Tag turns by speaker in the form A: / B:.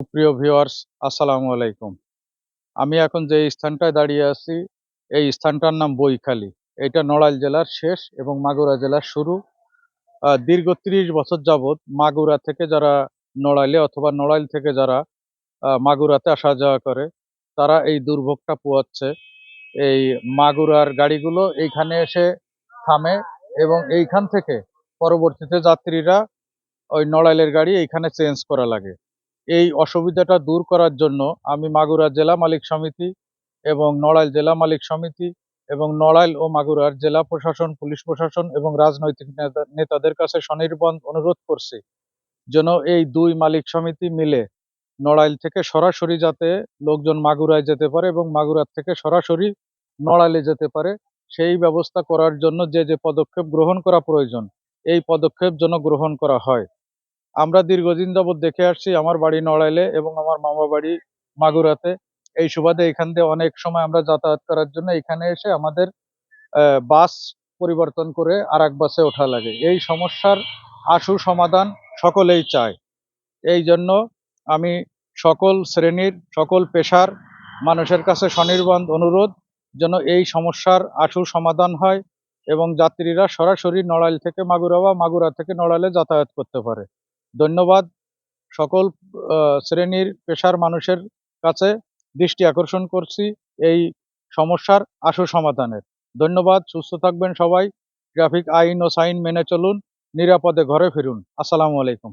A: প্রিয় ভিউয়ার্স, আসসালামু আলাইকুম। আমি এখন যে স্থানটায় দাঁড়িয়ে আছি, এই স্থানটার নাম বইখালী। এটা নড়াইল জেলার শেষ এবং মাগুরা জেলার শুরু। দীর্ঘ ৩০ বছর যাবৎ মাগুরা থেকে যারা নড়াইলে অথবা নড়াইল থেকে যারা মাগুরাতে আসা যাওয়া করে, তারা এই দুর্ভোগটা পোহাচ্ছে। এই মাগুরার গাড়িগুলো এইখানে এসে থামে এবং এইখান থেকে পরবর্তীতে যাত্রীরা ওই নড়াইলের গাড়ি এইখানে চেঞ্জ করা লাগে। এই অসুবিধাটা দূর করার জন্য আমি মাগুরা জেলা মালিক সমিতি এবং নড়াইল জেলা মালিক সমিতি এবং নড়াইল ও মাগুরার জেলা প্রশাসন, পুলিশ প্রশাসন এবং রাজনৈতিক নেতাদের কাছে সনির্বন্ধ অনুরোধ করছি যেন এই ২ মালিক সমিতি মিলে নড়াইল থেকে সরাসরি যাতে লোকজন মাগুরায় যেতে পারে এবং মাগুরার থেকে সরাসরি নড়াইলে যেতে পারে, সেই ব্যবস্থা করার জন্য যে পদক্ষেপ গ্রহণ করা প্রয়োজন, এই পদক্ষেপ যেন গ্রহণ করা হয়। আমরা দীর্ঘদিন যাবৎ দেখে আসছি, আমার বাড়ি নড়াইলে এবং আমার মামা বাড়ি মাগুরাতে। এই সুবাদে এখান দিয়ে অনেক সময় আমরা যাতায়াত করার জন্য এখানে এসে আমাদের বাস পরিবর্তন করে আরেক বাসে ওঠা লাগে। এই সমস্যার আশু সমাধান সকলেই চায়। এই জন্য আমি সকল শ্রেণীর, সকল পেশার মানুষের কাছে সনির্বাণ অনুরোধ যেন এই সমস্যার আশু সমাধান হয় এবং যাত্রীরা সরাসরি নড়াইল থেকে মাগুরা বা মাগুরা থেকে নড়াইলে যাতায়াত করতে পারে। ধন্যবাদ। সকল শ্রেণীর পেশার মানুষের কাছে দৃষ্টি আকর্ষণ করছি এই সমস্যার আশু সমাধানের। ধন্যবাদ। সুস্থ থাকবেন সবাই। ট্রাফিক আইন ও সাইন মেনে চলুন। নিরাপদে ঘরে ফিরুন। আসসালামু আলাইকুম।